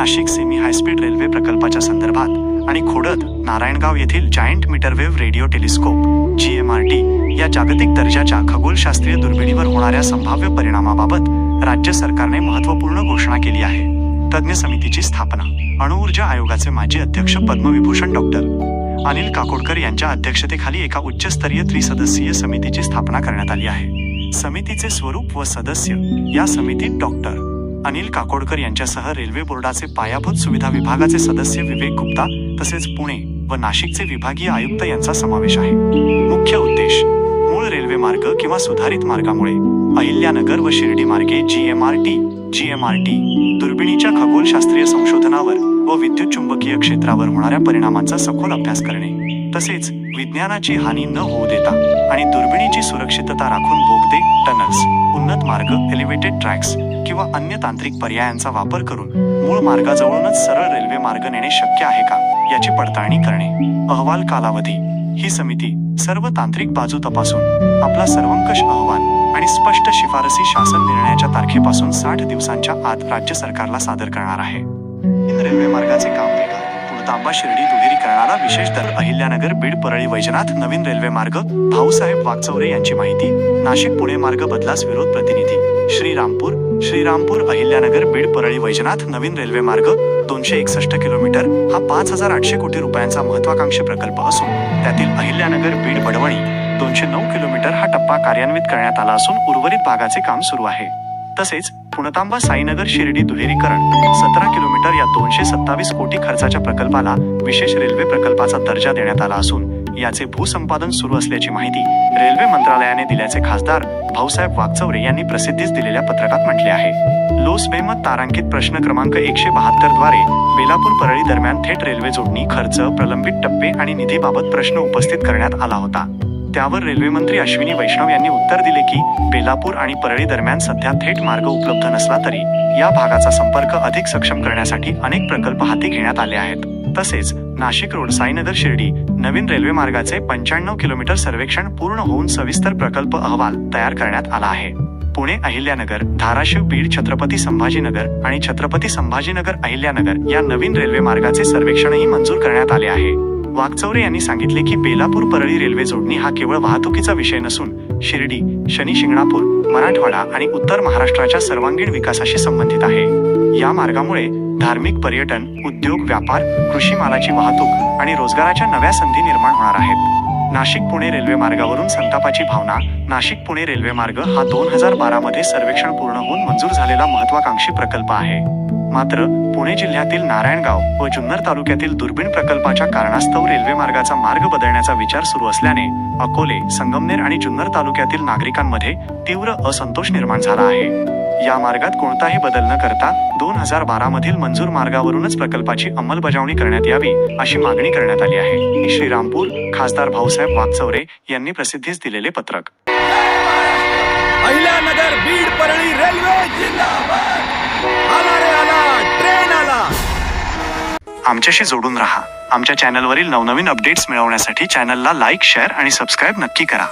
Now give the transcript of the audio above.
Nashik semi high speed railway प्रकल्पाच्या संदर्भात आणि खोडद नारायणगाव येथील giant metrewave radio telescope GMRT या जागतिक दर्जाच्या खगोलशास्त्रीय दुर्बिणीवर होणाऱ्या संभाव्य परिणामाबाबत राज्य सरकारने महत्त्वपूर्ण घोषणा केली आहे. तज्ज्ञ समितीची स्थापना. अणुऊर्जा आयोगाचे माजी अध्यक्ष पद्मविभूषण डॉक्टर अनिल काकोडकर यांच्या अध्यक्षतेखाली एका उच्चस्तरीय त्रिसदस्यीय समितीची स्थापना करण्यात आली आहे. समितीचे स्वरूप व सदस्य. या समितीत डॉक्टर अनिल काकोडकर यांच्यासह रेल्वे बोर्डाचे पायाभूत सुविधा विभागाचे सदस्य विवेक गुप्ता तसेच पुणे व नाशिकचे विभागीय आयुक्त यांचा समावेश आहे. मुख्य उद्देश. मूळ रेल्वे मार्ग किंवा सुधारित मार्गामुळे अहिल्यानगर व शिर्डी मार्गे GMRT दुर्बिणीच्या खगोलशास्त्रीय संशोधनावर व विद्युत चुंबकीय क्षेत्रावर होणाऱ्या परिणामांचा सखोल अभ्यास करणे, तसेच विज्ञानाची हानी न होऊ देता आणि दुर्बिणीची सुरक्षितता राखून बोगदे, टनल्स, उन्नत मार्ग, एलिव्हेटेड ट्रॅक्स किंवा अन्य तांत्रिक पर्यायांचा वापर करून मूळ मार्गाजवळूनच सरळ रेल्वे मार्ग नेणे शक्य आहे का याची पडताळणी करणे. अहवाल कालावधी. ही समिती सर्व तांत्रिक बाजू तपासून आपला सर्वंकष अहवाल आणि स्पष्ट शिफारसी शासन निर्णयाच्या तारखेपासून 60 दिवसांच्या आत राज्य सरकारला सादर करणार आहे. रेल्वे मार्गाचे काम वेगात. पुणतांबा शिर्डी दुहेरी करणारा विशेष दर. अहिल्यानगर बीड परळी वैजनाथ नवीन रेल्वे मार्ग. भाऊसाहेब वागचौरे यांची माहिती. नाशिक पुणे मार्ग बदलास विरोध. प्रतिनिधी श्रीरामपूर अहिल्यानगर बीड परळी वैजनाथ नवीन रेल्वे मार्ग 261 किलोमीटर हा 5,800 कोटी रुपयांचा महत्वाकांक्षी प्रकल्प असून त्यातील अहिल्यानगर बीड बडवणी 209 किलोमीटर हा टप्पा कार्यान्वित करण्यात आला असून उर्वरित भागाचे काम सुरू आहे. तसेच पुणतांबा साईनगर शिर्डी दुहेरीकरण 17 किलोमीटर या 227 कोटी खर्चाच्या प्रकल्पाला विशेष रेल्वे प्रकल्पाचा दर्जा देण्यात आला असून याचे भूसंपादन सुरू असल्याची माहिती रेल्वे मंत्रालयाने दिल्याचे खासदार भाऊसाहेब वागचौरे यांनी प्रसिद्धीस दिलेल्या पत्रकात म्हटले आहे. लोस बेमत तारांकित प्रश्न क्रमांक 172 द्वारे बेलापूर परळी दरम्यान थेट रेल्वे जोडणी खर्च, प्रलंबित टप्पे आणि निधीबाबत प्रश्न उपस्थित करण्यात आला होता. त्यावर रेल्वे मंत्री अश्विनी वैष्णव यांनी उत्तर दिले की बेलापूर आणि परळी दरम्यान सध्या थेट मार्ग उपलब्ध नसला तरी या भागाचा संपर्क अधिक सक्षम करण्यासाठी अनेक प्रकल्प हाती घेण्यात आले आहेत. तसेच नाशिक रोड साईनगर शिर्डी नवीन रेल्वे मार्गाचे 95 किलोमीटर सर्वेक्षण पूर्ण होऊन सविस्तर प्रकल्प अहवाल तयार करण्यात आला आहे. पुणे अहिल्यानगर, धाराशिव बीड छत्रपती संभाजीनगर आणि छत्रपती संभाजीनगर अहिल्यानगर या नवीन रेल्वे मार्गाचे सर्वेक्षणही मंजूर करण्यात आले आहे. वागचौरे यांनी सांगितले की बेलापूर परळी रेल्वे जोडणी हा केवळ वाहतुकीचा विषय नसून शिर्डी, शनी शिंगणापूर, मराठवाडा आणि उत्तर महाराष्ट्राच्या सर्वांगीण विकासाशी संबंधित आहे. या मार्गामुळे धार्मिक, पर्यटन, उद्योग, व्यापार, कृषी मालाची वाहतूक आणि रोजगाराच्या नव्या संधी निर्माण होणार आहेत. नाशिक पुणे रेल्वे मार्गावरून संतापाची भावना. नाशिक पुणे रेल्वे मार्ग हा 2012 मध्ये सर्वेक्षण पूर्ण होऊन मंजूर झालेला महत्वाकांक्षी प्रकल्प आहे. मात्र पुणे जिल्ह्यातील नारायणगाव व जुन्नर तालुक्यातील दुर्बीण प्रकल्पाच्या कारणास्तव रेल्वे मार्गाचा मार्ग बदलण्याचा विचार सुरू असल्याने अकोले, संगमनेर आणि जुन्नर तालुक्यातील नागरिकांमध्ये तीव्र असंतोष निर्माण झाला आहे. या मार्गात कोणताही बदल न करता 2012 मधील मंजूर मार्गावरूनच प्रकल्पाची अंमलबजावणी करण्यात यावी अशी मागणी करण्यात आली आहे. श्रीरामपूर. खासदार भाऊसाहेब वागचौरे यांनी प्रसिद्धीस दिलेले पत्रक. अहिल्यानगर बीड परळी रेल्वे जिंदाबाद. आला रे आला, ट्रेन आला. आमच्याशी जोडून राहा. आमच्या चॅनलवरील नवनवीन अपडेट्स मिळवण्यासाठी चॅनलला लाईक, शेअर आणि सबस्क्राईब नक्की करा.